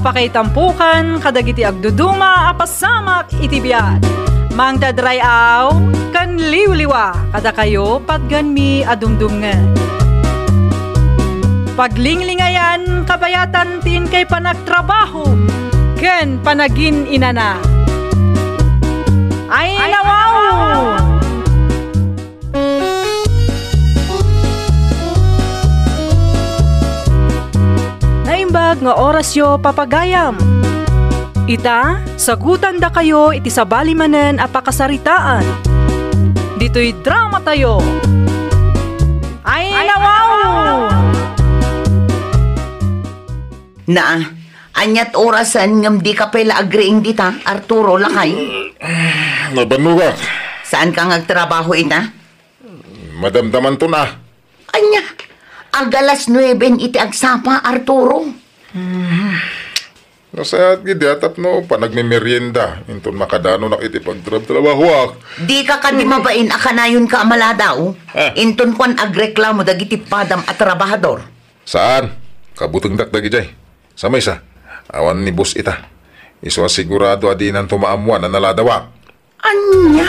pakaitampukan kadagiti agduduma apasamak itibiyat. Mang dadrayaw kan liwliwa kada kayo patganmi adumdumngan. Paglinglingayan kabayatan tin kay panagtrabaho ken panagin inana. Ay nawaw! Naimbag nga orasyo papagayam. Ita, sagutan da kayo iti sabalimanen a pakasaritaan. Dito'y drama tayo. Ay nawaw! Anyat orasan ngam di ka pala agreeing dita, Arturo lakay. Nabanuga. Saan ka ngagtrabaho ita? Madamdaman to na. Anya, agalas 9 iti agsapa, Arturo. Nasayat gidi atap no, panagmimerienda. Inton makadano nakiti pagtrabaho. Di ka di mabain akanayon ka maladaw. Inton kwan agreklamo dagiti padam at trabahador. Saan? Kabutang dakdagi jay. Samay sa. Awan ni bus ita. Iso sigurado adinan tumaamuan na naladawak. Anya?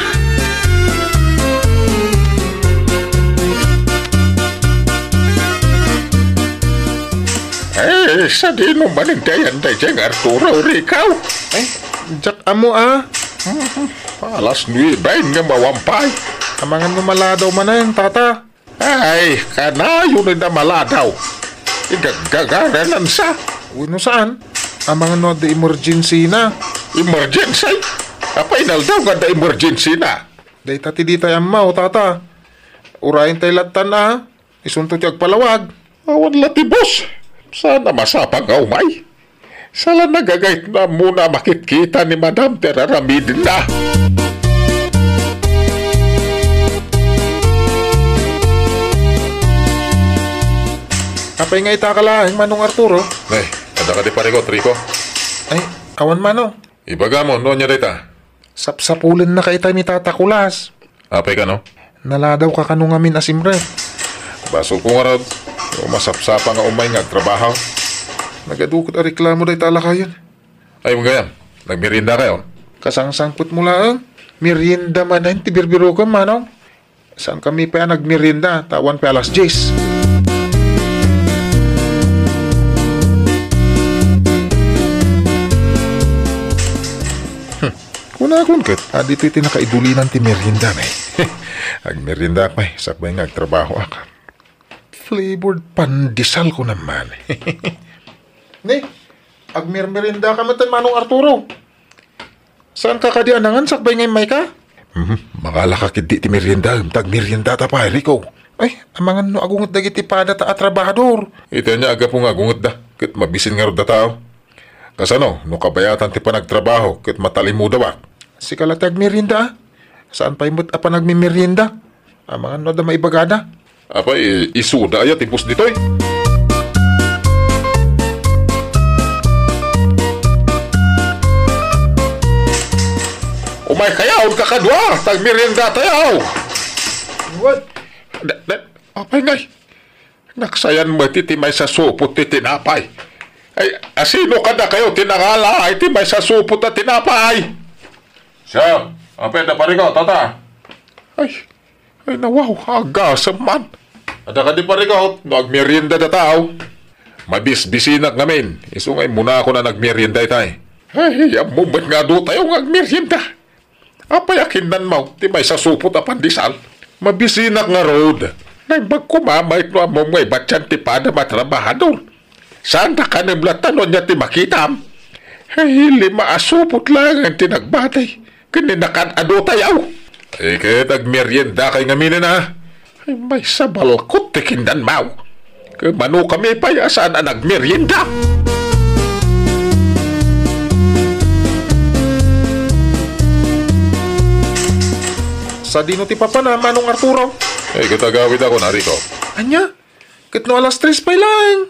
Sa di no manindayan day jeng Arturo Ricaw. Jak amo Alas 9 nga mawampay. Amangan mo maladaw man na yung tata. Kanayo na maladaw. Igagagaran sa. Uy, no saan? Amangan no da emergency na. Emergency? Apay naldaw nga da emergency na. Day tati di tayo amaw, tata. Urayin tayo latan na. Isunto tiyo agpalawag. Awan lati, boss. Sana masapang nga umay. Sala nagagayt na muna makikita ni Madam Teraramidin na. Apay nga itakalaing Manong Arturo. Ada ka di pariko, Trico. Awan mano. Ibaga mo, no niya dita. Sapsapulin na kaitay ni Tata Kulas. Apay ka no? Naladaw ka kanungamin asimre. Baso ko nga rad. Masapsapa nga umay nga trabaho. Nagadukot a reklamo day tala kayan. Ay mga yan, nagmerienda kayo. Kasangsangput mo lang. Merienda man na, tibirbiro ka manong. Saan kami pa nagmerienda? Tawan pa alas 10. Kunakon kat, dito iti nakaidulinan ti merienda na Agmerienda pa sakbay nga agtrabaho ka. Flavored pandesal ko naman. Agmerienda ka matan Manong Arturo. Saan ka kadianangan sakbay ngay may ka? Makala ka kiti ti merienda, tag-merienda ta pa, Rico. Amangan no agungot dagiti pada ta atrabahador. Ito niya aga pong agungot da, kit mabisin nga ro da tao. Kasano, no kabayatan ti pa nagtrabaho, kit matalimu daw. Sikala tag-merienda. Saan pa imot apa nagmimerienda? Amangan no da maibagada. Isuda ayat tipos dito Umay kayaw kakadwa, tag-merienda tayaw. What? Apay ngay. Naksayan mo titimay sa supot ti tinapay. Asino ka na kayo tinangala ay timay sa supot at tinapay. Siya, apay na pari ko, tata. Nawaw, agasam man. Ada ka di pari ko, nagmerienda na tao. Mabis-bisinak ngamin. Isungay muna ako na nagmerienda itay. Amumat nga do tayo nagmerienda. Apayakin nan mo, timay sa supot a pandisal. Mabisinak nga road. Nagbagkumamay no among may batyan ti pada matrabahador. Saan na ka niblatan niya ti makitam? 5 asupot lang ang tinagbatay. Kininakan ado tayaw. Kaya tagmerienda kay ngaminin na. May sabalkot ti kindan mau. Mano kami pa saan na nagmerienda? Sa dino ti papa na Manong Arturo. Katagawid ako na, Rico. Anya? Katno alas 3 pa lang.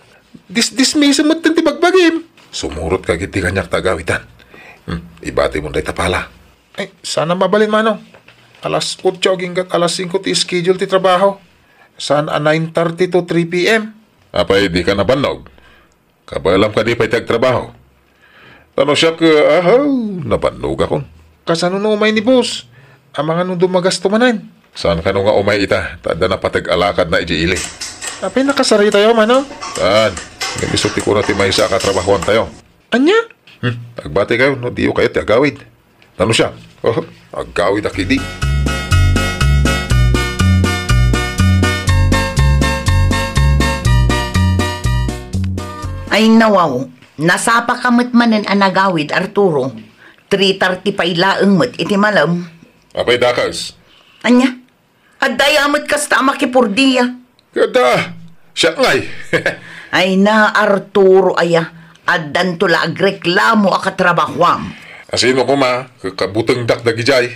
Dismiss mo ti bagbagim. Sumurot ka giti kanyak tagawitan. Ibati mo na itapala. Sana mabalin Manong. Alas 8 hinggat alas 5 ti schedule ti trabaho. Saan 9:30 to 3 p.m. Apay di ka nabanog. Kabalam ka di pa itag trabaho. Tano siya ka, nabanog ako. Kasano na umay ni boss? Ang mga nung dumagas tumanan. Saan ka nung nga umay ita? Tada na patag-alakad na ijiili. Apay nakasari tayo, mano? Saan? Nabisuti ko na timay sa katrabahuan tayo. Anya? Agbati kayo, no? Diyo kayo, agawid. Tano siya? Agawid akidi. Ay nawaw, nasapa kamot manen anagawid, Arturo. 3:30 pa ilaang mat iti malam. Apay dakas. Anya? Aday amot kasta makipurdiya. Kada, siya ngay. Ay na, Arturo, aya. Addan tula agreklamo akatrabahwam. Asino ko ma, kakabutang dakdagijay.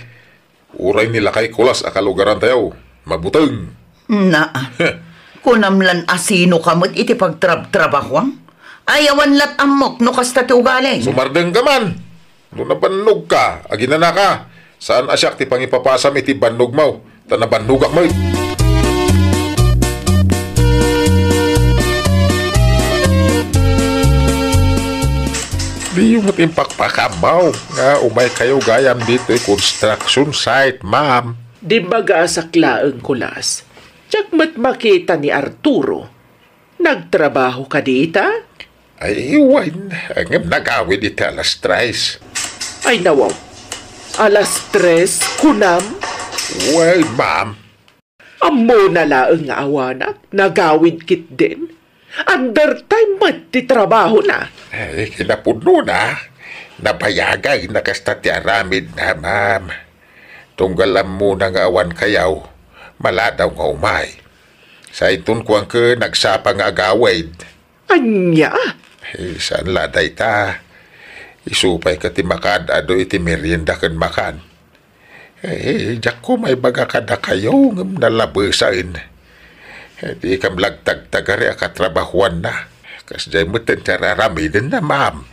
Uray nila kay kulas akalugaran tayo. Mabutang. Na, kunamlan asino kamot iti pagtrabahwam. Ayawan lat amok no kasta ti ugaling. Sumardeng ka man. Doon na bannog ka, aginana ka. Saan asyak ti pangipapasam iti bannog mo? Tanabanugak mo. Di yung impakpakamaw nga umay kayo gayam dito construction site, ma'am. Di baga sa klaang kulas. Tsak mat makita ni Arturo. Nagtrabaho ka dita? Ay, iwan. Ang nagawid iti alas 3. Ay nawaw. Alas 3, kunam. Well, ma'am. Amo na laang nga awanak. Nagawid kit din. Under time mat ti trabaho na. Ay, kinapuno na. Nabayagay na kasta ti aramid na, ma'am. Tunggalam mo na nga awan kayaw. Maladaw nga umay. Sa itun ko ang ka nagsapa nga agawid. Anya? Eh, saan laday ta? Isupay ka ti makad ado iti merienda kan makan. Eh, jak ko may baga kada kayo ng nalabasain. Eh, di kam lagtag-tagari akatrabahuan na. Kas jay mo tentararamidan na, ma'am.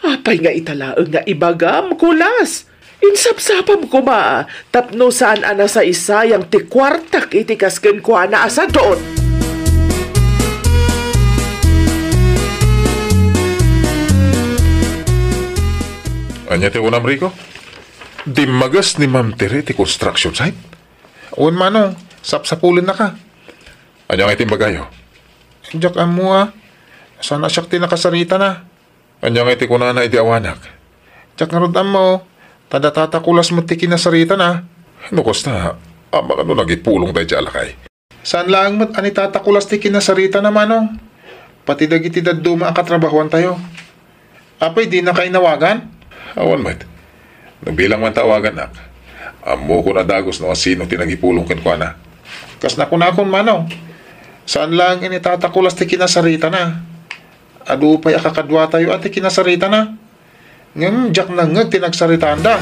Apay nga italaang nga ibagam kulas. Insapsapam ko ma. Tapno saan ana sa isayang ti kwartak iti kasken ko ana asa doon. Anya ti unam Rico? Di magas ni Ma'am Tere ti construction site? Uwan manong, sapsapulin na ka. Anya nga itim bagayo? Diyak amo sana siyak ti nakasarita na. Anya nga iti kunana iti awanak. Diyak nga rodam mo, tadatatakulas mo ti kinasarita na. Nukos na, ama ka no nagipulong tayo dyan alakay. Saan lang mo't anitatakulas ti kinasarita na manong? Pati dagiti daduma ang katrabahuan tayo. Apay di na kayo nawagan? Awan mat. Nung bilang man tawagan nak, amo ko na dagos no sino tinagipulong ken ko na. Kas na kunakon manaw. Saan lang initatakulas ti kinasarita na? Adu pa'y akakadwa tayo at ti kinasarita na. Ngam jak na ngag tinagsaritaan da.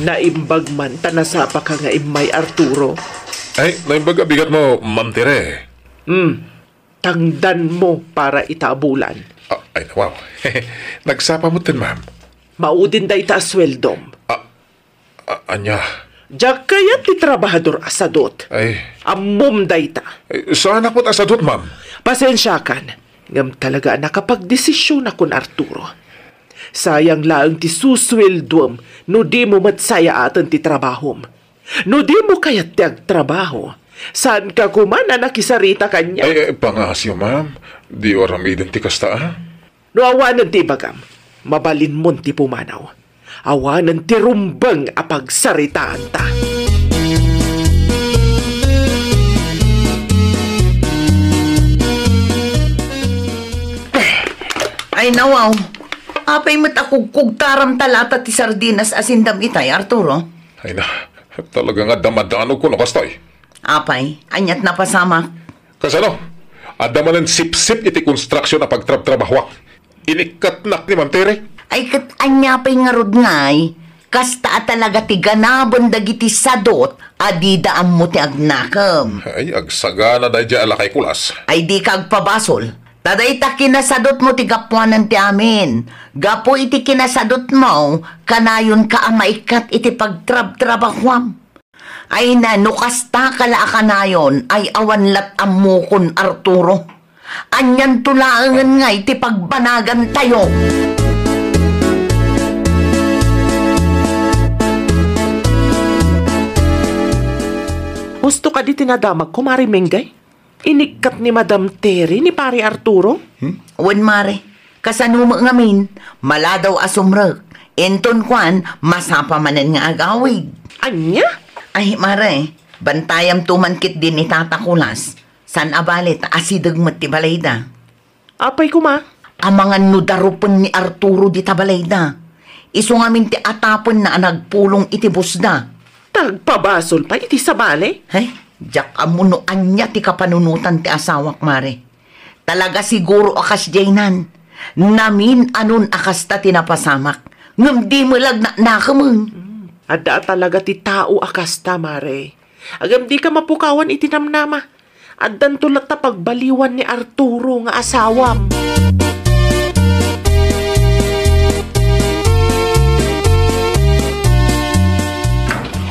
Naimbag man tanasapa ka nga imay Arturo. Ay, naimbag bigat mo, Ma'am Tere. Tangdan mo para itabulan. Ay, wow. Nagsapa mo tin, ma'am. Maudin da ita asweldom. Anya? Diyak kaya ti trabahador asadot. Ay. Amom da ita. Saan ako asadot, ma'am? Pasensya kan. Ngam talaga nakapagdesisyon akon Arturo. Sayang lang ti susweldom no di mo matsaya atan ti trabahom. No di mo kayat ti agtrabaho. Saan ka kumana nakisarita kanya? Ay, pangasyo, ma'am. Di oram identikas ta, ah? No awanan ti bagam. Mabalin mon ti pumanaw. Awanan ti rumbang apagsaritaan ta. Ay nawaw, apay mo't akugkug taram talata ti sardinas asindam itay, Arturo. Ay na, talaga nga damadano ko nakastoy. Apay, anyat na pasama. Kasano? Adaman ng sip-sip iti construction na pagtrab-trabahwak. Inikatnak ni Ma'am Tere. Ay kat anyapay nga rod ngay, kasta talaga ti ganabon dagiti sadot, adidaan mo ti agnakam. Ay, agsagana dahi dya alakay kulas. Ay di kag pabasol. Taday ta kinasadot mo ti gapuanan ti amin. Gapo iti kinasadot mo, kanayon ka ang maikat iti pagtrab-trabahwam. Ay na, no kasta kalaakanayon ay awanlat amukon Arturo. Anyan tulaangan nga iti pagbanagan tayo. Gusto ka di tinadamag ko, Mari Mengay? Inikat ni Madam Terry ni Pari Arturo? Wen mare, kasanuma ngamin, maladaw asumrek. Enton kwan, masapa manan nga agawig. Anya? Ay mare, bantayam tumankit din ni Tata Kulas. San abalit asidag ti balayda. Apay ko, ma? Amangan nudarupan ni Arturo di tabalayda. Iso ngamin ti atapon na nagpulong iti busda. Tagpabasol pa iti sabale? Ay, jak amunoan niya ti kapanunutan ti asawak mare. Talaga siguro akas jaynan. Namin anon akas ta tinapasamak. Ngam di mo lag na nakamang. Ada talaga ti tao akasta, Mare. Agam di ka mapukawan iti namnama. Addan tulad ta pagbaliwan ni Arturo nga asawam.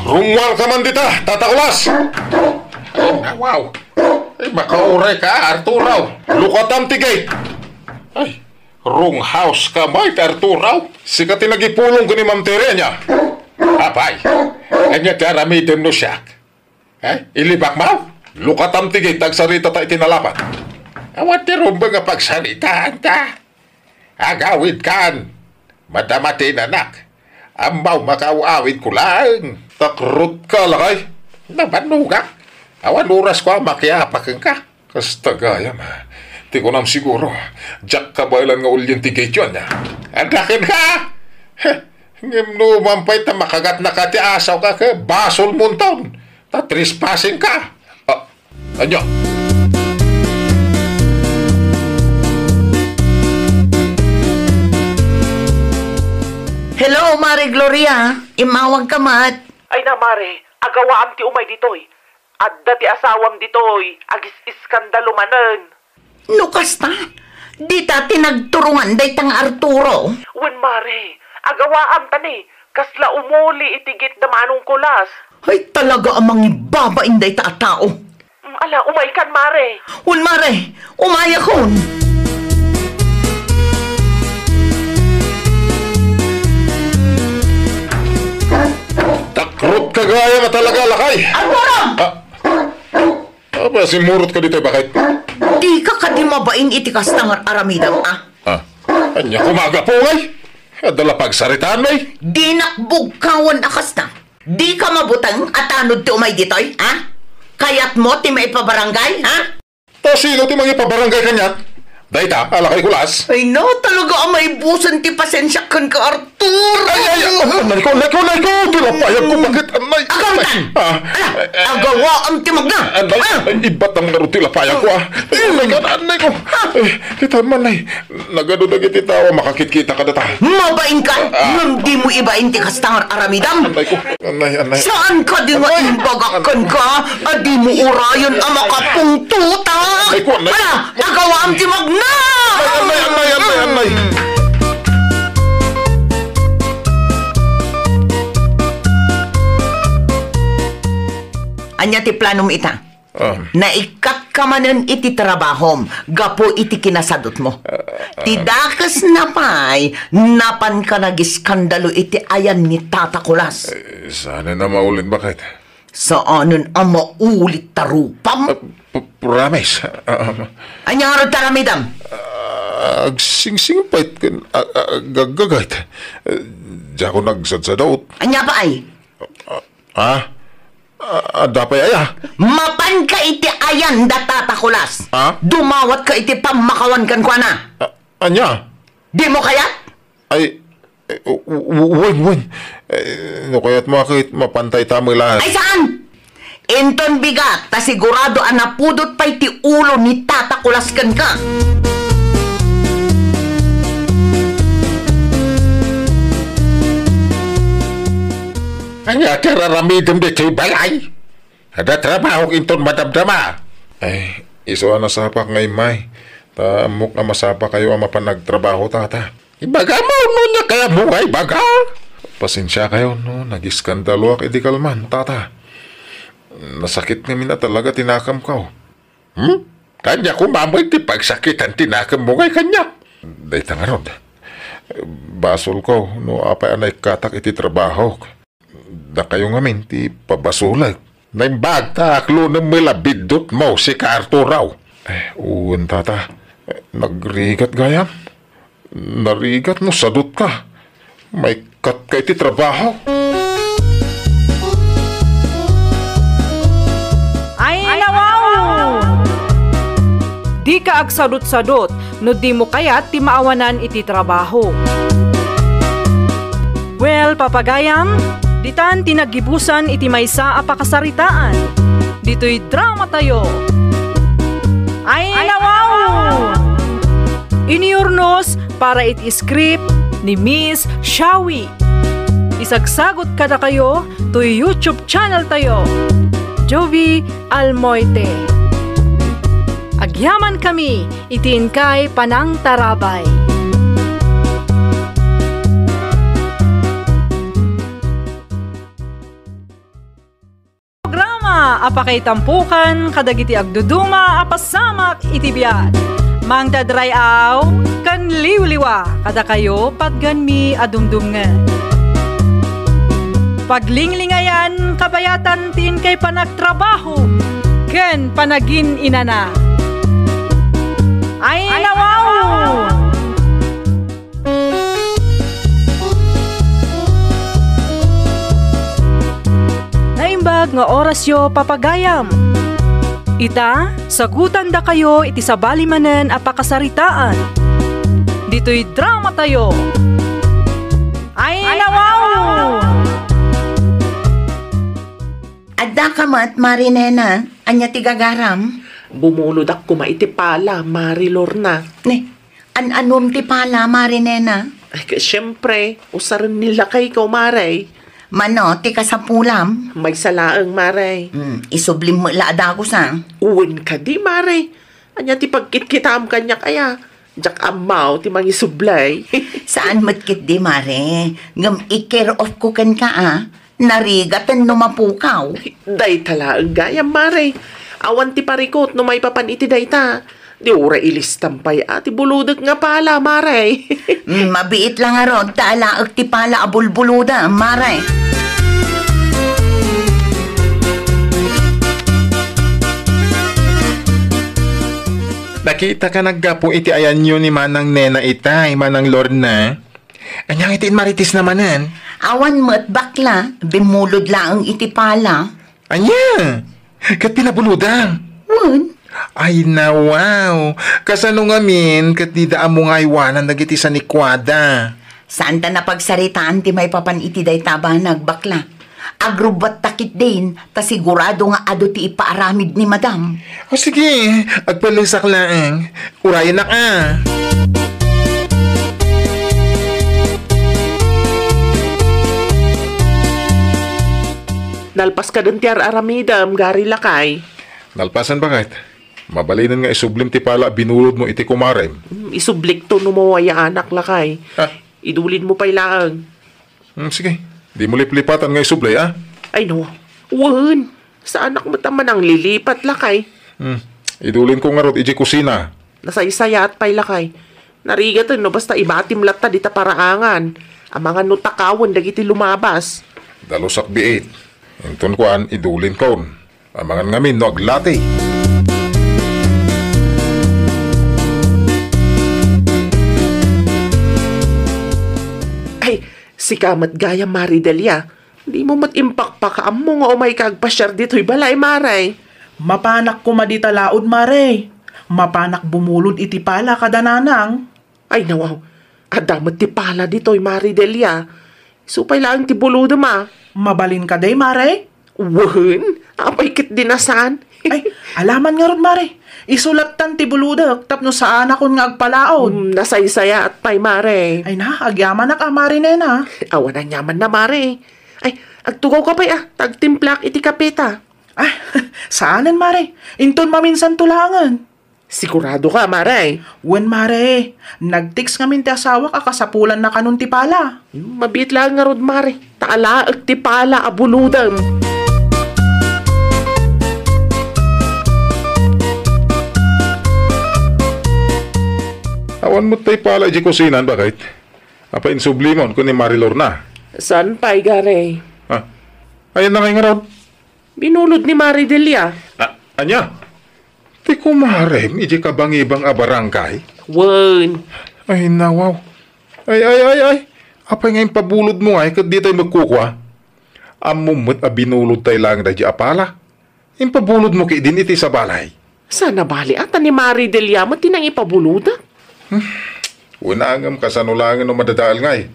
Rungwal ka man dita, Tata Kulas! Wow! Ay, makauray ka, Arturo! Lukatam ti gate! Ay, wrong house ka ba, Arturo? Sikati nagipulong ko ni Ma'am Terenya. Apay, kanya tiaramitin no siya. Ilibak mo? Lukatam ti gate, tagsarita ta itinalapan. Awat ti rumba nga pagsaritaan ta. Agawid kan, madamatin anak. Ambaw makawawid ko lang. Takrut ka lakay. Nabanugak. Awan oras ko makiapakan ka. Kastagayam. Di ko nam siguro. Jack ka ba ilan nga ulyan tigay yun. Andakin ka. Ngimno mampay ta makagat na ka ti asaw ka ka. Basol munton. Ta trespassing ka. Anyo. Hello, Mare Gloria. Imawag ka mat. Ay na, Mare. Agawaam ti umay ditoy. Adda ti asawam ditoy. Agis iskandalo manen. Nukas ta? Di ta tinagturungan day tang Arturo. Wen, Mare. Agawaam tani. Kasla umuli itigit na manong kulas. Ay talaga amang ibaba inday ta tao. Ala, umay kan, Mare. Un Mare, umaya kon. Takrut ka gaya nga talaga lakay. Arturo! Aba, simurot ka dito, bakit? Di ka kadi mabain iti kastangar aramidam Anya kumaga po ngay. Adala pagsaritaan may. Di nakbugkawan akas na. Di ka mabutang at anod ti umay ditoy, Kayat mo ti may pabarangay, Ta sino ti mga pabarangay kanya? Dayta, alakay kulas. Ay no, talaga ang may busan ti pasensya kan ka, Artur! Ay, anay ko, tilapayag ko, bakit, anay? Akawitan! Agawa ang timag na! Anay, ibat ang laro tilapayag ko, Anay ko. Kita man, ay, nagano na kiti tawa, makakit-kita ka data. Mabain ka! Nang di mo ibain ti kastangar aramidam! Anay ko, anay. Saan ka di nga imbagakan ka? Adi mo urayon ang makapungtuta! Anay ko, anay. Agawa ang timag na! Anay. Anya ti plano mo ita? Naikat ka manen iti trabahom, gapo iti kinasadot mo. Tidakas na pa'y, napan ka nagiskandalo iti ayan ni Tata Kulas. Sana na maulin, bakit? Saanon ang maulit tarupam? Promise. Anya nga rin taramidam? Agsing-sing pa'y gagagayt. Diya ko nagsadsadot. Anya pa ay? Dapay aya. Mapan ka iti ayan da Tata Kulas. Dumawat ka iti pamakawan kan kwa na. Anya? Di mo kayat? Ay, wen. No kaya't makit mapantay tamo lahat. Ay saan? Enton bigat, ta sigurado anapudot pa iti ulo ni Tata Kulas kan ka. Anya, tiraramidem di kay balay. Ada trabaho inton madamdama. Ay, iso na sapak ngay may. Tamok na masapa kayo ang mapanagtrabaho, Tata. Ibaga mo, no niya kaya buhay, baga. Pasensya kayo, no, nag-iskandalo ak idikalman, Tata. Nasakit nga mina talaga tinakam ka. Kanya ko mamay ti pagsakitan tinakam mo ngay kanya. Day tangarod. Basol ko no apay anay katak iti trabaho. Da kayo ngamin ti pabasulag. Naimbag ta aklo na milabidot mo si ka Arturo raw. Uwan tata. Nagrigat gayam. Narigat no sadot ka. May kat kay ti trabaho. Di ka agsadot-sadot, no di mo kayat ti maawanan iti trabaho. Well, papagayam, ditan tinagibusan iti maysa a pakasaritaan. Dito'y drama tayo. Ay nawaw! Iniurnos para iti script ni Miss Shawi. Isagsagot kada kayo to YouTube channel tayo. Jovi Almoite. Agyaman kami, itin kay Panang Tarabay. Programa, apakay tampukan, kadagiti agduduma, apasamak itibiyat. Mang dadrayaw, kan liwliwa, kada kayo patgan mi adumdumngan. Paglinglingayan, kabayatan tin kay panagtrabaho, ken panagin inana. Ay nawaw! Naimbag nga orasyo papagayam. Ita, sagutan da kayo iti sabali manen a pakasaritaan. Dito'y drama tayo. Ay nawaw! Adda ka mat, Marinena. Anya tigagaram? Bumulod ako maitipala, Mari Lorna. Anom ti pala, Marinena? Ay, siyempre, usaran nila kay ikaw, Maray. Mano, ti kasapulam? May salaang, Maray. Isublim mo laada ko sa. Uwin ka di, Maray. Anya ti pagkit-kitam kanya kaya. Jak amaw, ti mangisublay. Saan matkit di, Mare? Ngam i-care off ko kan ka, narigatan numapukaw. Day talaang gaya, Maray. Awan ti parikot no may papaniti dayta. Di ura ilistampay ati buludag nga pala, Maray. Mabiit lang aron, taalaag ti pala abulbuluda, Maray. Nakita ka naggapo iti ayan nyo ni Manang Nena itay, Manang Lorna. Anyang itiin maritis namanan. Awan mo't bakla, bimulod lang iti pala. Anya? Kat pinabuludang. Wan? Ay na wow. Kasano ngamin kat di daan mo nga iwanan nagiti sa nikwada. Saan ta napagsaritaan ti may papan iti day taba nagbakla? Agrubat takit din, ta sigurado nga ado ti ipaaramid ni madam. O sige, agpalisak lang. Urayan na ka. Nalpas ka dun ti aramidam, gari lakay. Nalpasan bakit? Mabalinan nga isublim ti pala binulod mo iti kumarem. Isublik to no mawaya anak lakay. Ha? Idulin mo pa'y lang. Sige, di mo liplipatan nga isublay, ah? Ay no, wan. Sa anak mo taman ang lilipat lakay. Idulin ko nga rot iji kusina. Nasaysaya at pa'y lakay. Narigatan no basta ibatim latta dita paraangan. Ang mga nutakawan dagiti lumabas. Dalusak biit. Inton kuan idulin kon. Amangan ngamin no aglati. Ay, si kamat gaya Maridelia. Di mo mat-impact pa ka mo nga umay kagpasyar dito'y balay, Maray. Mapanak ko madita laod, Mare. Mapanak bumulod iti pala kadananang. Ay, nawaw. Adamat ti pala dito'y Maridelia. Supay lang ti buludo, ma. Mabalin ka day, Mare? Wan? Apay kit dinasan. Ay, alaman nga ron, Mare. Isulatan ti buludak tapno saan akong nga agpalaod. Nasaysaya at pay, Mare. Ay na, agyaman na ka, Mare, nena. Awan ang yaman na, Mare. Ay, agtugaw ka pa'y tagtimplak iti kapita. Ay, saanan, Mare? Inton maminsan tulangan. Sigurado ka, Mare. Wen, Mare, nag-text ngamin ti asawa ka kasapulan na kanun ti pala. Mabit lang nga rod, Mare. Taala ag ti pala abuludam. Awan mo tayo pala di kusinan, bakit? Apa insublimon ko ni Marilor na? San pa'y gare? Ha? Ayan na kayo nga ron. Binulod ni Mari Delia. Anya? Ti kumarem, iji kabangibang abarangay? Wen. Ay, nawaw. Ay. Apa nga yung pabulod mo ay, kat di tayo magkukwa? Amumot binulod tayo lang na di apala. Yung pabulod mo kay din iti sa balay. Sana bali ata ni Mari Delia mo tinang ipabuludan? Unangam kasanulangan no madadaal nga eh.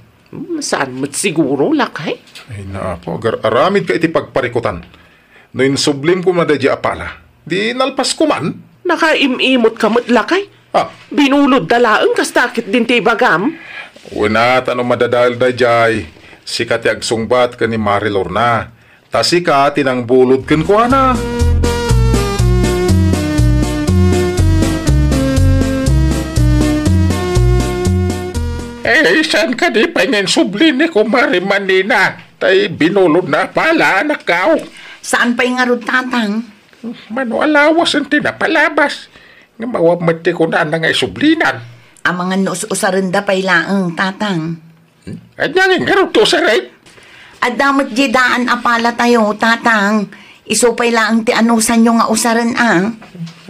Saan mo't siguro lakay? Ay naapo, aramid ka iti pagparikutan. No insublim ko madadya apala, di nalpas ko man. Nakaimimot ka mo't lakay? Binulod dalaang kastakit din ti bagam? Una, tanong madadaal da jay. Sikat yung sungbat ka ni Marilor na. Tasika, tinang bulod kan ko na. Saan ka di pa ngayon sublin ni Kumari Manina? Tay binulod na pala, anak kao. Saan pa'y nga ron, tatang? Manualawas ang tinapalabas. Nga mawamati ko na nga sublinan. Ang mga us-usaranda pa'y laang, tatang. At nga nga ron to sa right? At damot daan apala tayo, tatang. Isupay laang ti anusan nyo nga usaran ang.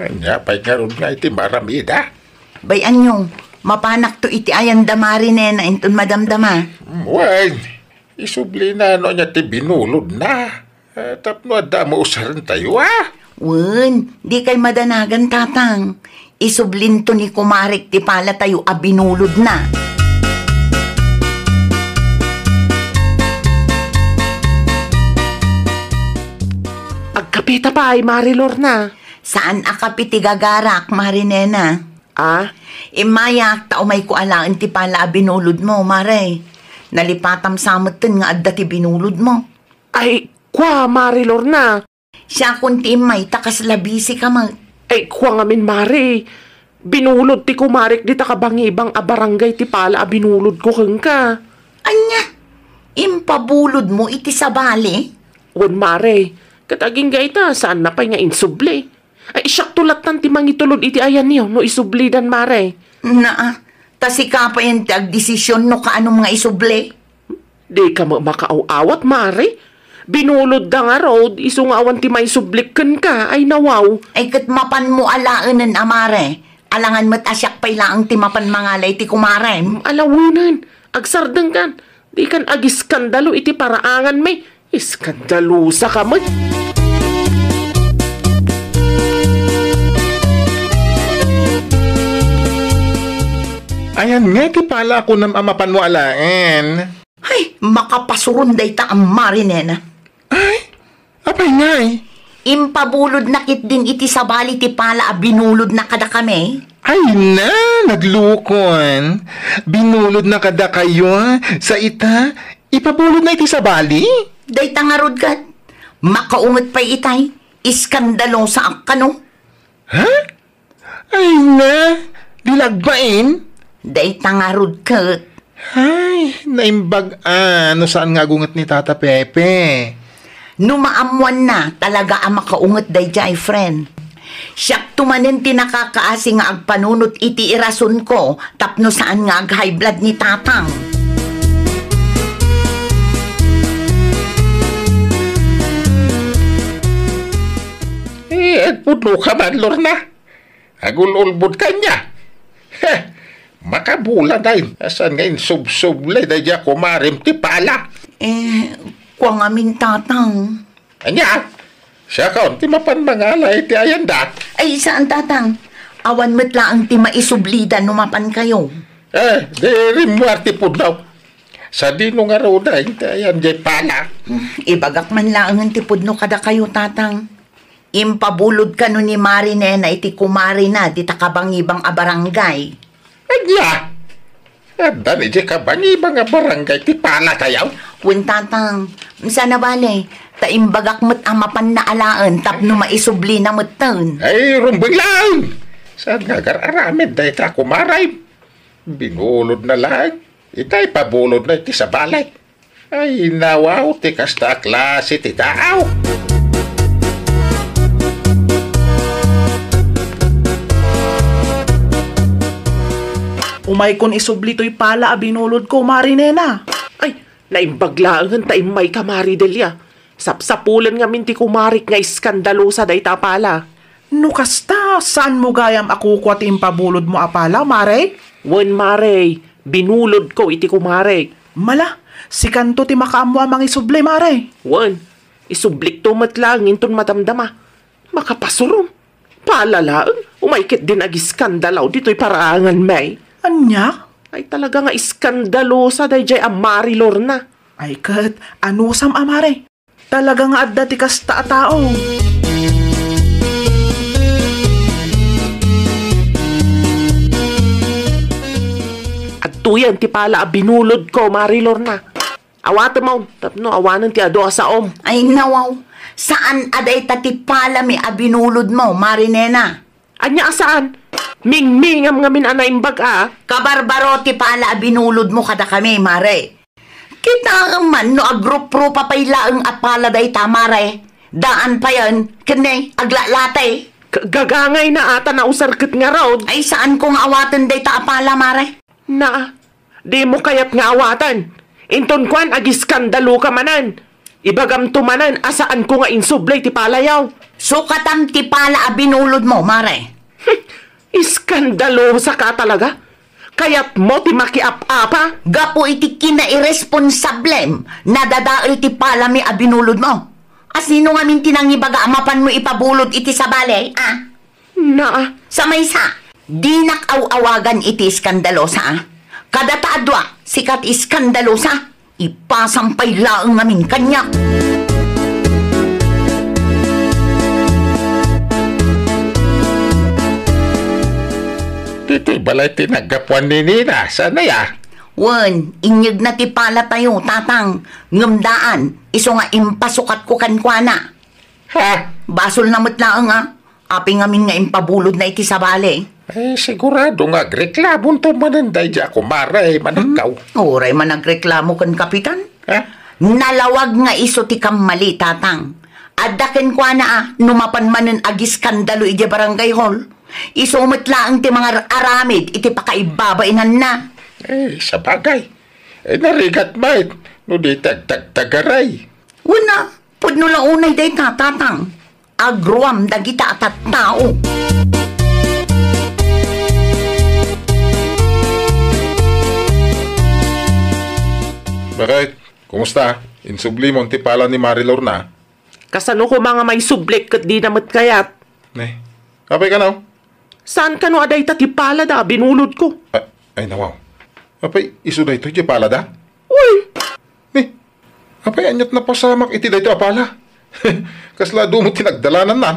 Anya, pa'y nga ron nga iti maramida. Bayan nyo, mapanak to iti ayan damari nena inton madamdama. Wan, isublinan no niya ti binulod na. Tapno ada mo usaran tayo Wen, di kay madanagan, tatang. Isublin to ni kumarik ti pala tayo abinulod na. Agkapita pa ay Marilor na. Saan akapiti gagarak, Marinena? Imayak tao may kualaan ti pala abinulod mo, Mare. Nalipatam samutin nga adda ti binulod mo. Ay, kwa Marilor na. Siya kunti may takas labisi ka mag. Ay, kwa ngamin Mari. Binulod ti kumarik di takabangibang abarangay ti pala abinulod ko keng ka. Anya? Impabulod mo iti sabali? Wan Mare, kataging gaita saan na pa'y nga insuble. Ay, siyak tulatan ti mangitulod iti ayan niyo no isublidan Mare. Tasi ka pa yung tag-desisyon no kaano mga isuble? Di ka makaaw-awat Mare. Binulod da nga road, isungawan ti may sublikan ka, ay nawaw. Ay kat mapan mo alaanan, Amare. Alangan mo't asyak pa'y laang ti mapan mangalay ti kumarem. Alawunan, agsardeng kan. Di kan agiskandalo iti paraangan may. Iskandalusa ka mo. Ayan nga, ti pala ako ng amapan mo alain. Ay, makapasurunday ta ang Marinena. Ay, apay nga eh. Impabulod na kit din iti sabali ti pala binulod na kada kami. Ay na, naglukon. Binulod na kada kayo sa ita. Ipabulod na iti sabali? Day tangarod kat. Makaungot pa itay. Iskandalo sa akano. Ha? Ay na, dilagbain? Day tangarod kat. Ay, naimbag no saan nga gungat ni Tata Pepe? Numaamuan na talaga ang makaungot day jay, friend. Siyak tumanin tinakakaasi nga agpanunot iti irason ko tapno saan nga ag-high blood ni tatang. Puno ka man, Lorna. Agul-ulbud ka niya. Makabula na yun. Asan ngayon sub-sublay na niya kumarim ti pala. Kuwang amin tatang. Anya, siya kaon ti mapan mangalay ti ayanda. Ay, saan tatang? Awan mo't laang ti maisublidan numapan kayo. Di rimuar ti pudaw. Sa dino nga raw na, ti ayan di pala. Ibagak man laang ang tipudno kada kayo, tatang. Impabulod ka no ni Marinena iti kumari na di takabangibang abarangay. Anya, dan iti kabangibang abarangay ti pala tayaw. Tatang, sana bale, taimbagak mo't amapan na alaan tapno maisubli na mo't taon. Ay, rumbang lang. Saan nga gararamid na ita kumaray? Binulod na lang. Itay pabulod na iti sa balay. Ay, nawaw, ti kasta klase ti tao. Umay kon isubli to'y pala a binulod ko, Marinena. Ay, naimbaglaan tayo may kamari Delia. Sapsapulan nga minti kumarik nga iskandalosa day tapala. No kasta, saan mo gayam ako kwat impabulod mo apala, Mare? Wen Mare, binulod ko iti kumarik. Mala, si kanto ti makaamwa mang isubli, Mare. Wen, isublik to matlang inton matamdama. Makapasurom. Palalaan, umaykit din agiskandalaw dito'y paraangan may. Anya? Ay talaga nga iskandalosa day jay amari Lorna. Ay kat, anusam amare. Talaga nga adda ti kasta a tao. At tuyan ti pala binulod ko, Mari Lorna. Awata mo, tapno awanan ti ado asaom. Ay nawaw, saan aday tatipala mi abinulod mo, Marinena? Anya asaan? Ming-mingam nga min anaimbag Kabarbaro ti pala abinulod mo kada kami, Mare. Kita man no agrup-ro papaylaang apala day tamare. Daan pa yan, kanay, aglalatay. Gagangay na ata na usarkit nga raw. Ay saan kong awatan day ta apala, Mare? Na, di mo kayat nga awatan. Inton kwan agiskandalo ka manan. Ibagam tumanan asaan ko nga insublay ti palayaw. Sukatam ti pala abinulod mo, Mare. Iskandalosa ka talaga? Kaya't mo ti makiap-apa? Gapo iti kina-irresponsablem na dadaal ti pala mi abinulod mo. Asino nga min tinangibaga amapan mo ipabulod iti sa balay, Na, Sa maysa, di nakaw-awagan iti iskandalosa, Kada taadwa, sikat iskandalosa, ipasampay laang namin kanya. Dito'y balay tinagapuan ni Nina. Sana ya? Wen, inyag na ti pala tayo, tatang. Ngamdaan, iso nga impasukat ko kankwana. Ha? Basol na matlaang Aping amin nga impabulod na iti sa balay. Sigurado nga agreklamon to mananday di ako maray manakaw. Oray man nagreklamo kan kapitan. Ha? Nalawag nga iso ti kamali, tatang. Adaken kwa na numapan manen agiskandalo iti barangay hall. Iso matlaang ti mga aramid iti pakaibabainan na. Sa bagay. Narigat mait. No di tagtagaray. Una, pudno lang unay day tatang. Agruam dagita at tao. Bakit? Kumusta? Insubli mo ang tipala ni Marilor na? kasano ko mga may sublik kat di namat kayat. Ne, apay ka na? Saan ka no aday tatipala da, binulod ko. Ay nawaw. Apay, iso na ito, pala da? Uy! Ne, apay, anyat na pasamak iti da ito apala. Kasla mo tinagdalanan nan.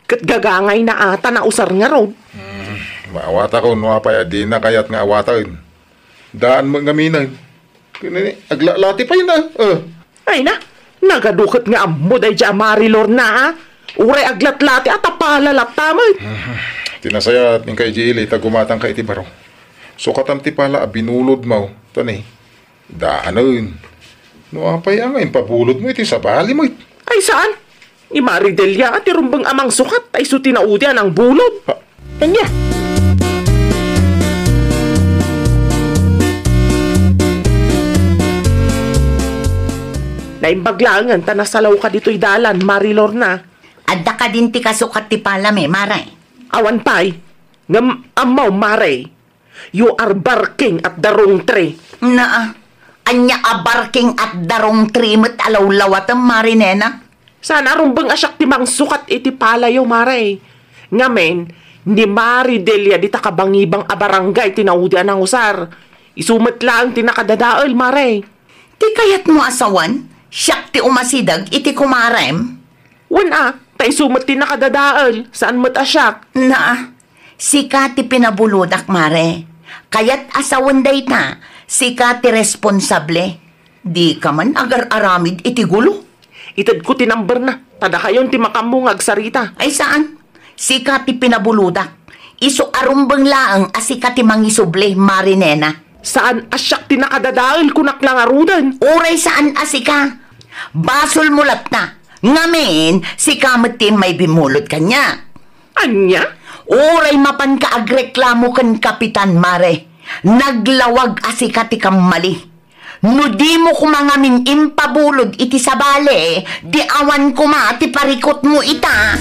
Kat gagangay na ata na usar nga raw. Maawata ko, no apay, di na kayat nga awatain. Daan mo ngaminan. Aglalati pa yun Ay na, nagadukot nga amo day dya Marilor na Uray aglatlati at apalalat tamay. Tinasaya at yung kay Jili, tagumatang ka iti baro. So katamti pala, binulod mo. Tani, daanan. No apay ang pabulod mo iti sa bali mo. Ay saan? Ni Maridelia at irumbang amang sukat ay so tinaudyan ang bulod. Kanya. Naimbaglangan, tanasalaw ka dito'y dalan, Marilor na. Adda ka din ti kasukat ti palame, maray. Awan pa'y, ngam amaw, Maray. You are barking at the wrong tree. Naa, anya abarking at darong trimot alawlawat ang marinena. Sana rumbang asyak timang sukat iti palayo, Maray. Ngamen, ni Maridelia di takabangibang abarangay tinaudian ng usar. Isumat lang tinakadadaal, Maray. Ti kayat mo asawan, siyak ti umasidag iti kumarem. Wan tay sumat tinakadadaal, saan mat asyak? Naa, sika ti pinabuludak, mare. Kayat asawan day ta, sika ti responsable. Di ka man agar-aramid iti gulo. Itad ko tinamber na, tada kayon ti makamungag sarita. Ay saan? Sika ti pinabuludak. Iso arumbang laang asika ti mangisuble, marinena. Saan asyak tinakadadaal kunak lang arudan? Uray saan asika? Basol mulat na. Ngamen, si kamatin may bimulot kanya. Anya? Uray mapan ka agreklamo kan kapitan, mare. Naglawag asi ka ti kamali. No di mo kumangamin impabulod iti sabale, di awan kuma ti parikot mo ita.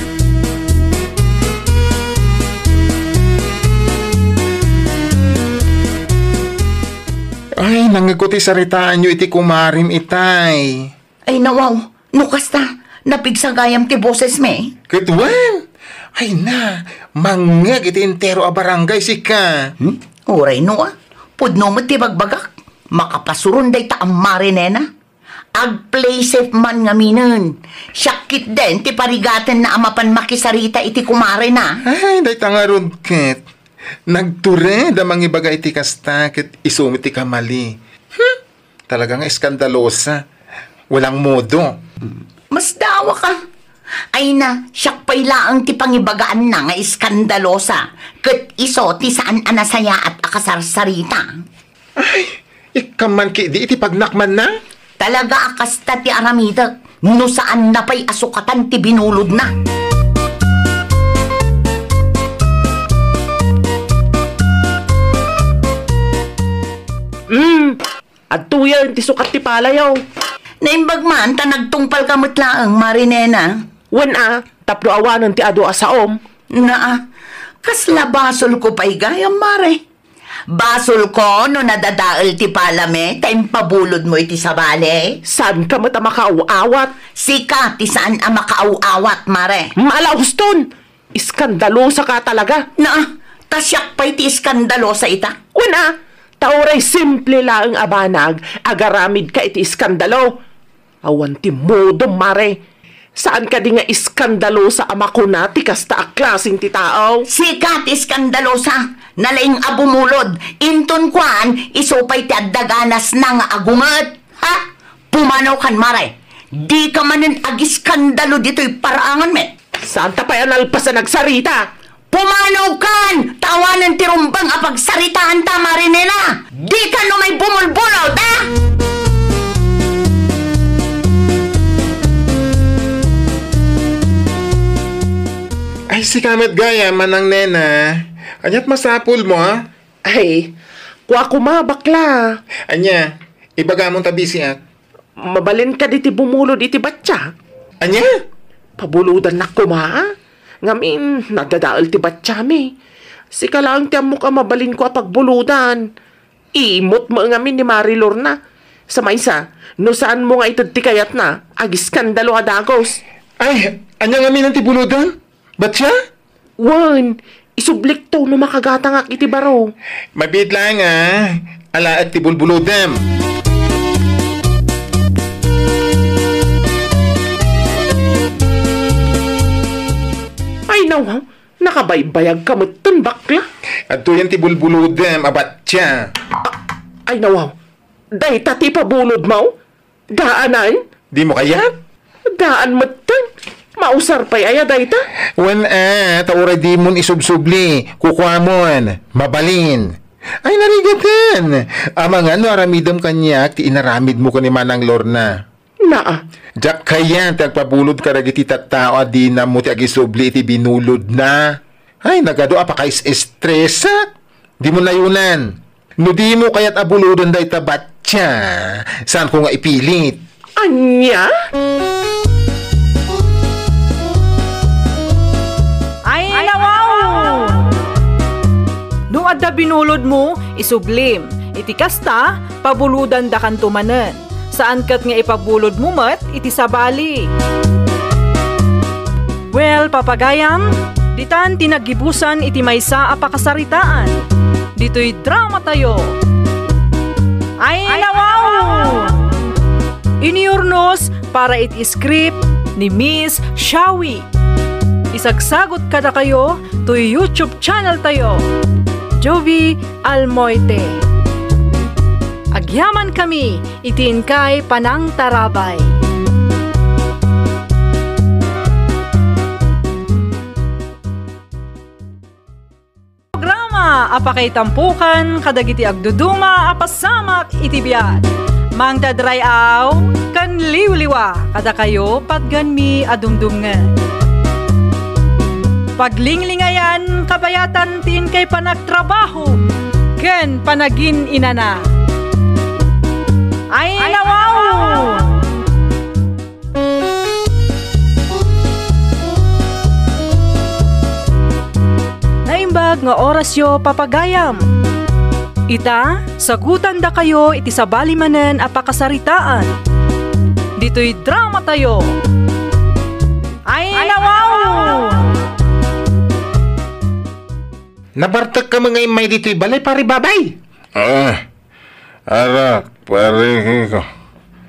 Ay, nangaguti saritaan nyo iti kumarim itay. Ay nawaw, no kasta, napigsagayam ti boses me. Katwan! Ay na, mangag iti entero a barangay sika. Uray no pudno mo ti bagbagak. Makapasurun day ta ang marinena. Ag-play safe man nga minen. Syakit din ti parigaten na amapan makisarita iti kumare na. Ay, day tangarod ket. Nagture da mangibaga iti kasta ket isumit ti kamali. Talagang eskandalosa. Walang modo. Mas dawa ka. Ay na, siyak pailaang ti pangibagaan na nga iskandalosa. Ket iso ti saan anasaya at akasarsarita. Ay, ikaman ki di iti pagnakman na? Talaga akasta ti aramida. No saan na pa'y asukatan ti binulod na. Adtuyan, ti sukat ti palayaw. Naimbag man, ta nagtungpal ka mutlaang, Marinena. Tapno awanan ti ado asaom. Kasla basol ko pa'y gayam, Mare. Basol ko no nadadaal ti palame, taim pabulod mo iti sabale. Saan ka mata makauawat? Sika, ti saan ang makauawat, Mare. Malahuston! Iskandalosa ka talaga. Tasyak pa'y ti iskandalosa ita. Tauray simple lang abanag, agaramid ka iti iskandalo. Awan ti modo, Mare. Saan ka di nga iskandalosa amakuna ti kasta a klaseng ti tao? Sikat iskandalosa, nalaing abumulod, inton kwan, isupay ti addaganas na nga agungat. Pumanaw kan, Mare. Di ka manin agiskandalo dito'y paraangan me. Saan ta pa yan alpas na nagsarita? Pumanaw kan! Tawanan ti rumbang apagsaritaan ta, Marinela! Di ka no may bumulbulod, ha? Ay, si Kamet Gaya, manang nena. Anyat masapul mo, ha? Ay, kuha bakla. Anya, ibaga mong tabisi at. Mabalin ka diti bumulod iti batya. Anya? Pabuludan na kuma, ngamin, nagdadaal ti batsyami. Sika lang tiyam mo ka mabalin ko pagbuludan. Imot mo ngamin ni Marilor na. Sa maysa, no saan mo nga itad ti kayat na, agiskandalo adagos. Ay, anya ngamin ang tibuludan? Ba't siya? Isublik to no makagatangak iti baro. Mabit lang, ala at tibulbuludem. Ay nawaw, nakabaybayag ka mo ton bakla. At to yan tibulbuludem, abat siya. Ay nawaw, day tati pabulod mo? Daanan? Di mo kaya? Daan mo ton. Mausar pa'y aya day ta? Tauray di mon isubsubli, kukwamon, mabalin. Ay narigatan. Amangan no aramidam kanyak, ti inaramid mo ko ni Manang Lorna. Jak kaya tagpabulod ka ragiti tattao di na mo ti agisubli iti binulod na. Ay nagado apakais-estresa. Di mo layunan. No di mo kaya't abuludan day tabatya. Saan ko nga ipilit? Anya? Ay nawaw! No adda binulod mo, isublim. Iti kasta, pabuludan da kantumanen. Saan kat nga ipabulod mo mat, iti sabali. Well, papagayam, ditan tinagibusan iti maysa apakasaritaan. Dito'y drama tayo. Ay nawaw! Iniurnos para iti script ni Miss Shawi. Isagsagot kada kayo to YouTube channel tayo. Jovi Almoite. Agyaman kami, itin kay Panang Tarabay. Programa, apakay tampukan, kadagiti agduduma, apasamak, itibiyat. Mang dadrayaw, kan liwliwa, kada kayo, patganmi adumdumngan. Paglinglingayan, kabayatan tin kay panagtrabaho, ken panagin inana. Ay nawaw! Naimbag nga oras yo papagayam. Ita, sagutan da kayo iti sabali manen a pakasaritaan. Dito'y drama tayo. Ay nawaw! Nabartag ka mga imay dito'y balay pari babay. Arak, pare ko.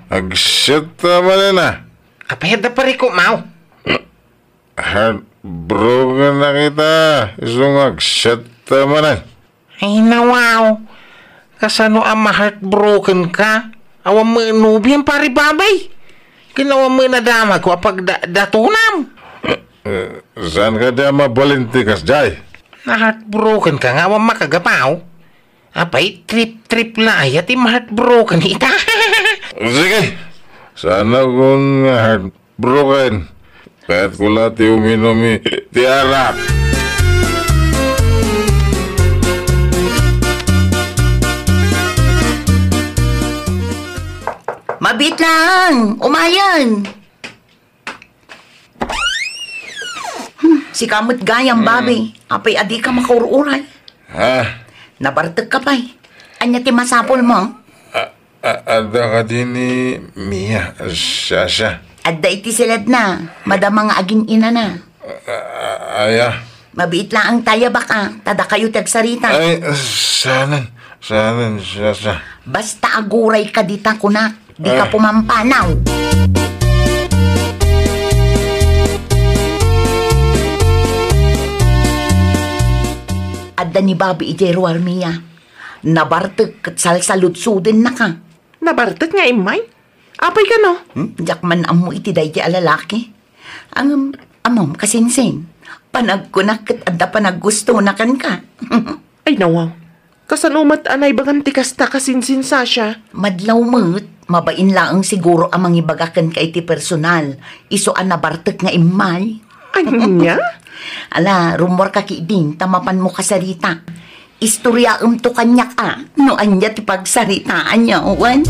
Agsyat naman na. Kapayad na pari ko, Mau. Heartbroken na kita. Isong agsyat naman na. Ay nawaw. Kasano ang ma-heartbroken ka? Awang mo inubi ang pari babay. Ginawa mo inadama ko apag datunam. Saan ka diya mabalintikas, Jay? Na-heartbroken ka nga awang makagapaw. Apay, trip na ay at ma-heartbroken ita. Sige. Sana kung heartbroken. Kahit ko lahat uminom ti arak. Mabit lang! Umayan! Si kamot gayang babi. Apay adi ka makaururay. Ha? Nabartag ka pa'y. Anya ti masapol mo? Ada ka din ni Mia, Sasha. Adda iti silad na. Madama nga aging ina na. Aya. Mabit lang ang taya baka. Tada kayo tagsarita. Ay, sanan, Sasha. Basta aguray ka dita kunak. Di ka pumampanaw. Adda ni Babi iti Ruarmia. Nabartag kat salsaludsudin na ka. Nabartag nga imay? Apay ka no? Diyak man amo iti day ti alalaki. Ang amom kasinsin. Panagkunak kat adda panaggusto na kan ka. Ay nawaw. Kasanumat anay baganti kasta kasinsin Sasha. Madlaw mo't. Mabain laang siguro ang mangibagakan ka iti personal. Iso an nabartag nga imay. Anya? Ala, rumor ka kiiding, tamapan mo kasarita. Istorya to kanya ka. No anya ti pagsaritaan niya, uwan.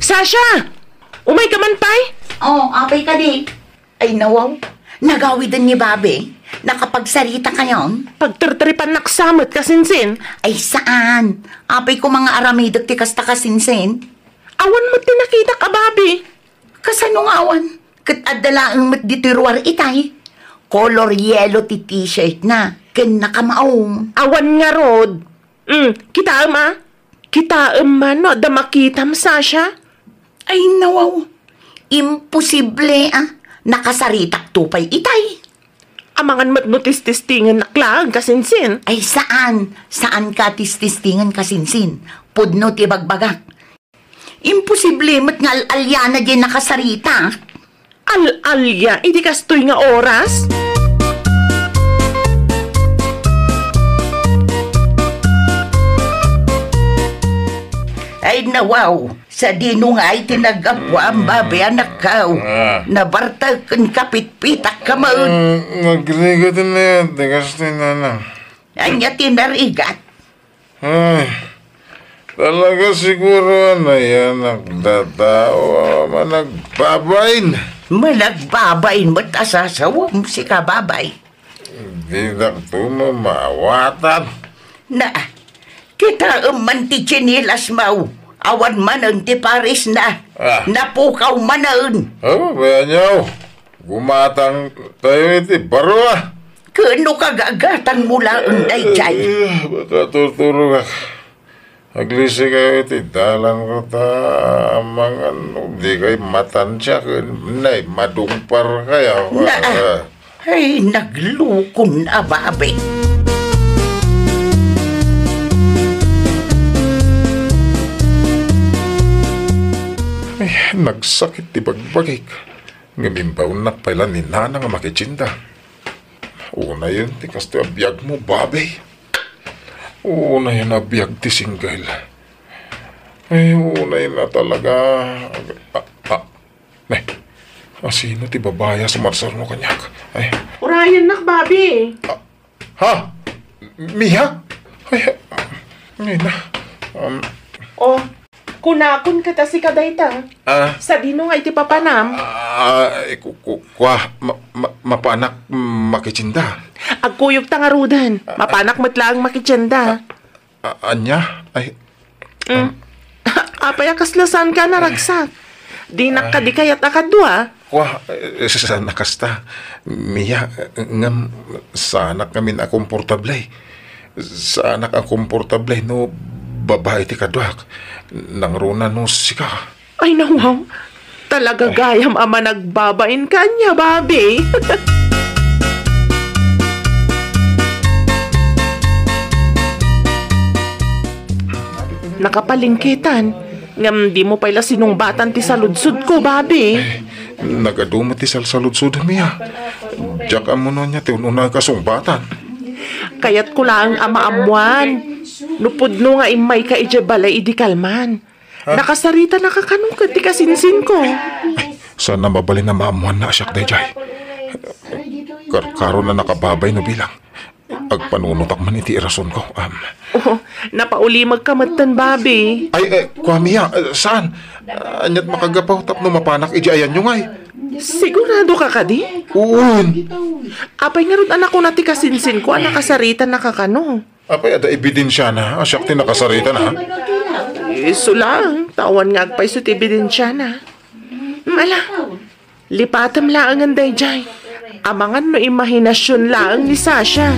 Sasha! Umay ka man pay? Oh, apay ka di. Ay nawaw, nagawidan ni Babe. Nakapagsarita kayon? Pagtertripan naksamot kasinsin. Ay saan? Apay ko mga aramidak ti kasta kasinsin. Awan mo tinakita ka, Babi. Kasanong awan? Kat adalaang mat ditiruar itay. Color yellow ti t-shirt na. Ken nakamaong. Awan nga, Rod. Kita ma? Kita man, no? Da makitam, Sasha? Ay nawaw. Imposible Nakasaritak tupay itay. Amangan mat no tistingan naklaan kasinsin. Ay saan? Saan ka tistingan kasinsin? Pudno ti bagbagak. Imposible mat nga al-alya na din nakasarita. Al-alya? Idi kastoy nga oras? Ay nawaw, sa dino nga ay tinagapwa ang babi anak ka. Nabartag kan kapit-pitak ka maun. Nagrigot na yan, tigastoy na lang. Anya tinarigat. Ay, talaga siguro na yan nagdatawa, managbabain. Managbabain mo't asasawam si kababay. Di na ito mamawatan. Na, kita man ti chinilas mau. Awan man ang ti Paris na. Napukaw manaon. Oh, bayan niyo. Gumatang tayo iti baro Kano kagagatang mula ang dayjay? Baka tuturo ka. Aglisi kayo iti dalan ko ta. Mga di kayo matansya. Nay, madumpar kayo. Ay, naglukon na babi. Ay, nagsakit ti bagbagik. Ngabimbaw na pala ni Nana nga makichinda. Una yun, ti kasto abiyag mo, babe. Una yun abiyag ti single. Ay, una yun na talaga. Sino ti babaya sa marsar mo kanyak? Ay, Urayan nak, Bobby. ha? Mia? Ay, ngayon na. Oh, kunakon ka ta si kadayta. Sa dino nga iti papanam. Mapanak makichinda. Agkuyog ta nga rudan. Mapanak matlaang makitsenda. Anya? Ay, Apay akaslasan ka na ragsak. Di nakadi kayat akadwa. sa nakasta. Mia, ngam, sana kami na komportable. Sana ka komportable no babae ti kadwak. Nang runa no sika. Ay nawaw. Talaga gayam ama nagbabain kanya, Bobby. Nakapalingkitan. Ngam di mo pala sinungbatan ti saludsud ko, Bobby. Nagadumot ti salsaludsud, Mia. Diyak mo no niya ti ununa kasungbatan. Kayat ko lang amaamuan. Nupudno nga imay ka balay idi kalman. Nakasarita nakakanungkad ti kasinsin ko. Sana mabalin na maamuan na asyak dayjay. Karon na nakababay no bilang. Agpanunutak man iti irason ko. Oh, napauli magkamatan, Bobby. Ay, Mia, saan? Anyat makagapaw tapno mapanak iji ayan nyo ngay. Sigurado ka kadi? Uun. Apay nga ron anak ko na ti kasinsin ko, anak kasarita nakakano. Apay, ada ebidensya na. Asyak ti nakasarita na. Iso lang, tawan nga agpay sa tibidensya na. Mala, lipatam lang ang dayjay. Amangan no imahinasyon lang ni Sasha.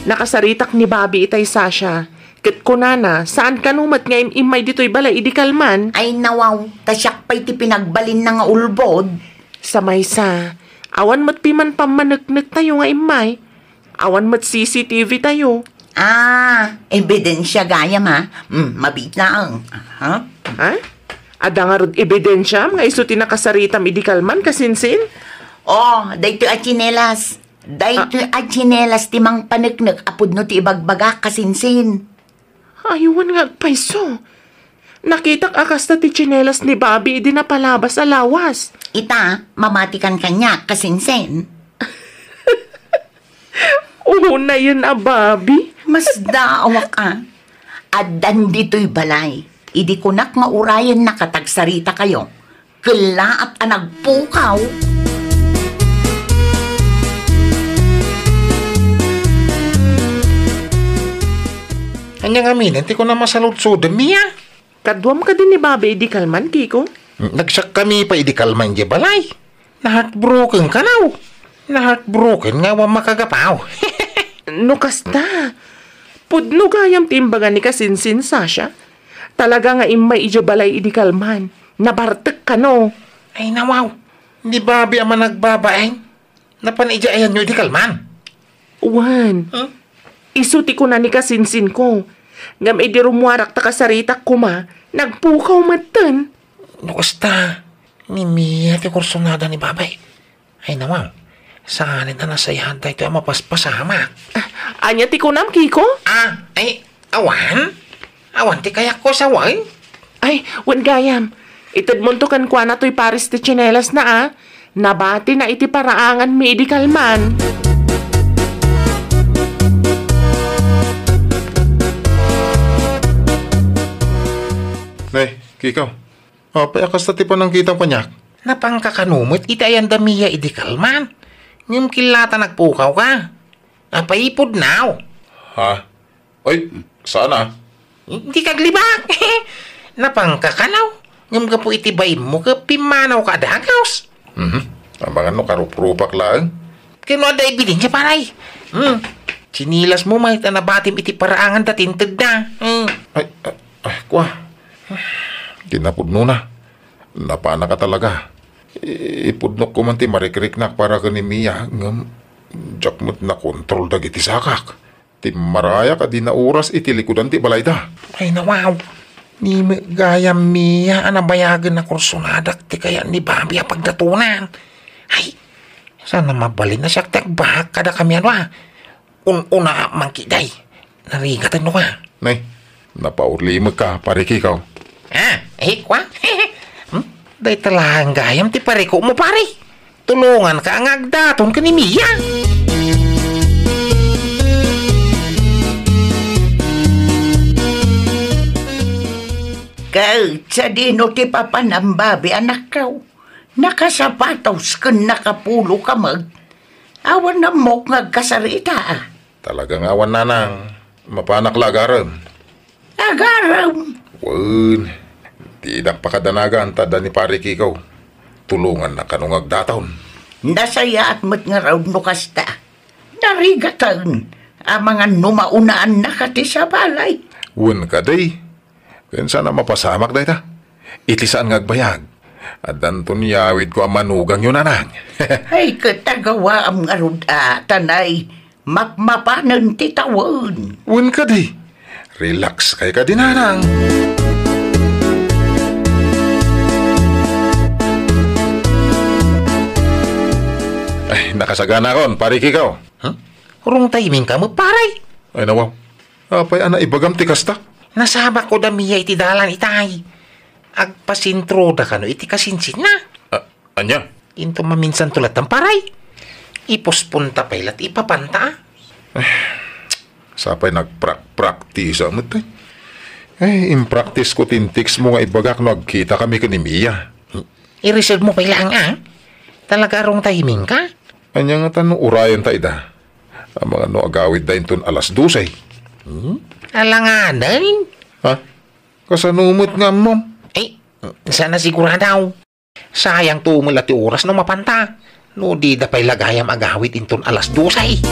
Nakasaritak ni Bobby itay Sasha. Ket kunana, saan ka numat nga imay dito'y balay idikalman? Ay nawaw, tasyak pa'y ti pinagbalin na nga ulbod. Sa maysa, awan mat piman pamanagnag tayo nga imay. Awan mat CCTV tayo. Ebidensya gayam ha. Mabit na ang. Ha? Ha? Ada nga rod ebidensya nga iso tinakasaritam idikalman kasinsin? Dayto at chinelas. Dayto at chinelas ti mang panagnag apod no ti ibagbaga kasinsin. Ayuan nga agpaiso. Nakitak akas na ti chinelas ni Bobby idi napalabas sa lawas. Ita, mamatikan kanya kasinsin. Oo na yun, Bobby. Mas daawak ka. Adan dito'y balay. Idi kunak maurayan nakatagsarita kayo. Kala at anagpukaw. Anyang aminin, ti ko na masaludsod, Mia. Kadwam ka din ni Bobby idi kalman, Kiko. Nagsak kami pa idikalman di balay. Na-heartbroken ka now. Na-heartbroken nga wa makagapaw. No kasta. Pudno gayam timbaga ni kasinsin, Sasha. Talaga nga imay ija balay idi kalman. Nabartek ka no. Ay nawaw. Di Bobby ama nagbabaeng. Napanidya nyo idikalman. Uwan. Isuti ko na ni kasinsin ko. Ngam edi rumuarak ta kasaritak ko ma. Nagpukaw matan. No kasta. Ni Mia ti kursonada ni Babay. Ay nawaw. Saan na nasayahan tayo ito ang mapaspasama? Anya ti kunam, Kiko? Ay, awan? Awan ti kaya ko sa wine? Ay, wan gayam. Itad mo to kan kwa na to'y paris ti chinelas na Nabati na iti paraangan medical man. Nay, Kikaw. Payakas na tipan ng kitang panyak. Napangkakanumot iti ayan damiya idikal man. Ngam kilata nagpukaw ka. Napaipod now. Ha? Ay, sana? Hindi kaglibak. Napangkakanaw. Ngam ka po itibay mo ka pimanaw ka dagaws. Abangan no karuprupak lang. Kano ada ebidensya paray. Sinilas mo may tanabatim iti paraangan tatintag na. Ay, kwa. Kinapudno na. Napana ka talaga. Ipudnok ko man ti marikrik-nak para ka ni Mia. Ngam, jakmut na kontrol dagiti sakak. Ti maraya ka di na oras iti likudan ti balayda. Ay nawaw. Ni gaya Mia anabayagan na kursunadak ti kaya ni Bambi ang pagdatunan. Ay, sana mabalin na siya tagbahak kada kami ano Una mangkiday. Narigatan no ka. Nay, Napaulimag ka, pare Kikaw. Kwa? Day talagang gayam ti pare ko mo pare. Tulungan ka ang agdaton ka ni Mia. Kau, sa dino ti papanambabi anak kau. Nakasapatos ka nakapulo ka mag. Awan na mok ngagkasarita. Talagang awan nanang. Mapanak lagaran. Agaram. Wan, di pakadanagan tada ni pare Kikaw. Tulungan na kanong agdataon. Nasaya at mat nga raw no kasta. Narigatan. Ang mga numaunaan na kati sa balay. Wan ka day. Kaya sana mapasamak day ta. Itisaan ngagbayag. At danton yawid ko ang manugang yun nanang. Ay katagawa ang aruda tanay. Mapmapanan titawan. Wan ka day. Relax kay ka din nanang. Ay, nakasagana kon, pare Kikaw. Urong timing ka mo paray. Ay nawaw. Apay ana ibagam ti kasta. Nasabak ko da Mia iti dalan itay. Agpasintro da kano iti kasinsin na. Anya? Into maminsan tulat ang paray. Ipospunta pailat ipapanta. Sapay nagpractice amot eh. Impractice ko tintiks mo nga ibagak no agkita kami ka ni Mia. I-reserve mo pailang Talaga rong timing ka? Anya nga tanong urayan ta ida. Ang mga no agawid da inton alas 12. Alanganan. Ha? Kasanumot nga mom. Sana siguradaw. Sayang tumul at oras no mapanta. No di da pa'y lagayam agawid inton alas 12.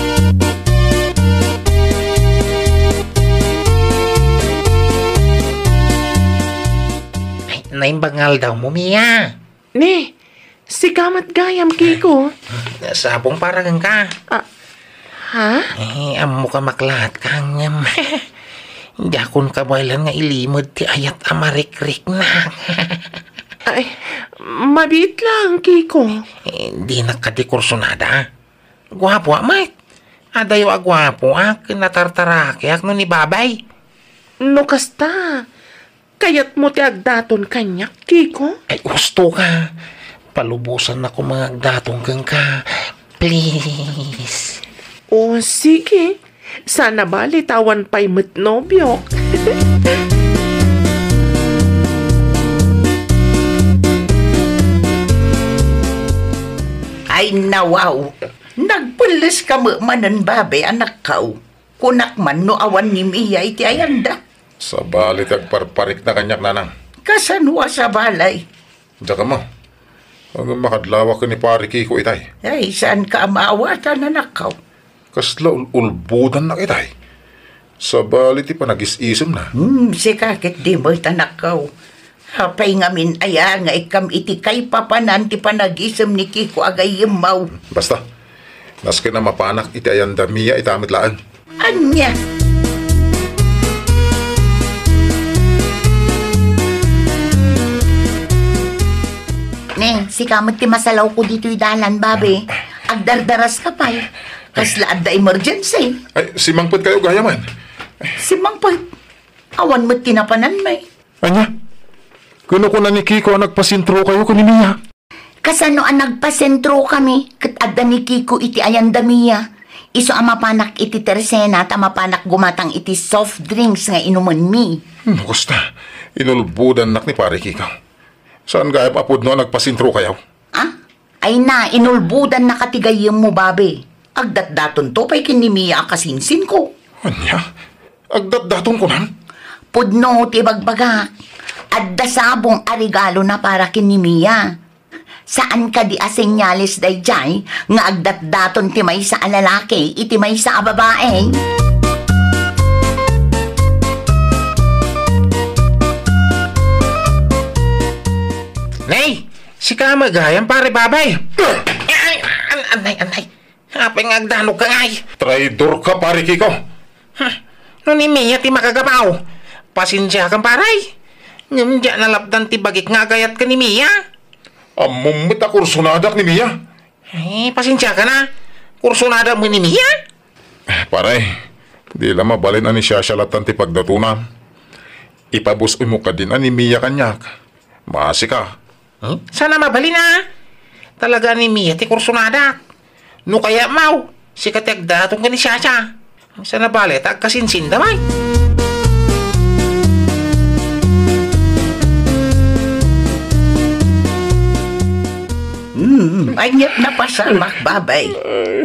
Naimbangal daw mo, Mia. Ne, si kamat gayam Kiko. Sabong parang ka. Ha? Amo ka maklat kang Jakon ka bailan nga ilimod ti ayat amarik-rik na. Ay, mabit lang, Kiko. Di nakadikursunada. Gwapo, mate. Adayo agwapo, kinatartaraki, no ni babay. No kasta. Kayat mo ti agdaton kanyak, Kiko. Ay, gusto ka. Palubusan ako mga agdaton kang ka. Please. O, sige. Sana balitawan pa'y nobyo. Ay nawaw. Nagpulis ka mo manan babe anak kau. Kunak man no awan ni Mia iti ayanda. Sa balit agparparik na kanyak nanang. Kasanwa sa balay. Diyan ka mo. Ang makadlawa ka ni pare Kiko itay. Ay, saan ka maawatan anak kau? Kasla ulbudan na kitay. Sa balit ipanagis-isem na. Si kakit di mo tanak kau. Hapay ngamin aya nga ikam iti kay papanan ti panagisem ni Kiko agay yemaw. Basta, naski na mapanak iti ayanda Mia itamit laan. Anya? Ne, si kamot ti masalaw ko dito dalan, babe. Agdardaras ka pa eh. Kasla adda emergency. Ay, si Mangpot kayo gayaman. Si Mangpot. Awan mo't tinapanan may. Anya? Kuno ko na ni Kiko ang nagpasintro kayo ko ni Mia. Kasano ang nagpasentro kami, kat adda ni Kiko iti ayanda Mia. Iso ang mapanak iti tersena, at mapanak gumatang iti soft drinks nga inuman mi. Gusta, inulbudan nak ni pare Kiko. Saan gayap apod no nagpasintro kayo? Ay na, inulbudan na katigayim mo, babe. Agdat-daton to, pa'y kinimiya kasinsin ko. Anya? Agdat-daton ko nan? Pudno, tibagbaga. Adda sabong arigalo na para kinimiya. Saan ka di asenyalis day jay, nga agdat-daton ti may sa alalaki, iti may sa babae. Nay, si kamagayam pare babay. Anay. Apay nga agdanog ka ngay. Traidor ka pare Kiko. No ni Mia ti makagabaw. Pasensya kang paray. Ngam dyan nalapdan ti bagik nga gayat ka ni Mia. Amumit a kursunadak ni Mia. Pasensya ka na. Kursunada mo ni Mia. Pare, di lang mabalin ani siya latan ti pagdatunan. Ipabusoy mo ka din ani Mia kanyak. Maasi ka. Sana mabali na. Talaga ni Mia ti kursunada. No kaya mau, si katag datong ka ni Shasha. Sana bali, tag kasinsin damay. Anyat na pasamak, babay.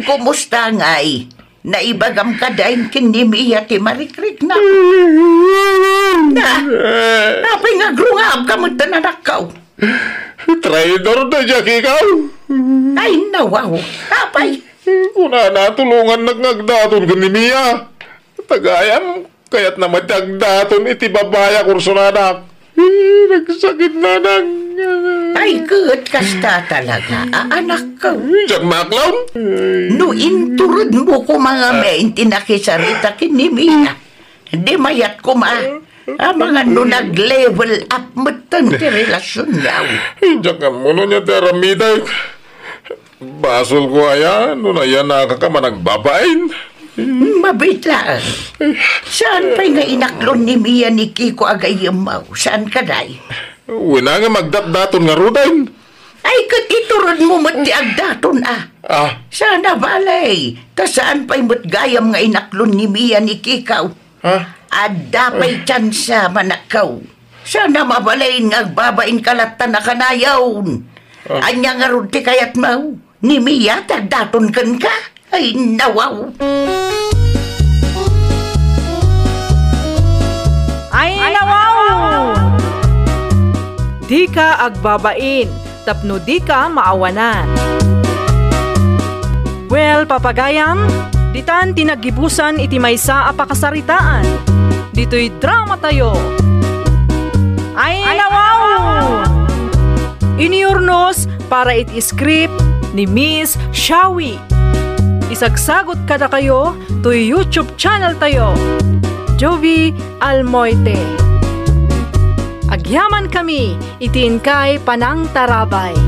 Kumusta nga'y? Naibagam ka dahin kinimiya ti marikrik na. Napay nga grungab ka mo tananakaw. Traidor na Jack ikaw. Ay, nawaw. Napay. Kuna natulungan nagngagdaton ka ni Mia. Tagayam, kaya't na matagdaton iti babaya kursunadak. Nagsakit na nang... Ay, good kasta talaga. Anak ka. Jack Maclown? No inturod mo ko mga meinti na kisarita kinimiya. Di mayat ko ma. Mga no nag-level up mo tan ti relasyon niyaw. Jack mo no niya teramiday. Basol ko aya, no na yan nakakama nagbabain. Mabitla. Saan pa'y nga inaklon ni Mia ni Kiko agayamaw? Saan ka day? Wala nga magdatdaton nga rudain. Ay, katiturod mo mati agdaton Sana balay. Ta saan pa'y matgayam nga inaklon ni Mia ni Kikaw? Adda pa'y tsansa manakaw. Sana mabalayin nga agbabain kalatan na kanayawn. Anya nga rudi kayat mau. Ni Mia tagdaton kan ka? Ay, nawaw. Ay, nawaw! Di ka agbabain, tapno di ka maawanan. Well, papagayam, ditan tinagibusan iti maysa a pakasaritaan. Dito'y drama tayo. Ay, nawaw! Iniurnos para iti script ni Miss Shawi. Isagsagot kada kayo to YouTube channel tayo, Jovi Almoite. Agyaman kami, itiin kay Panang Tarabay.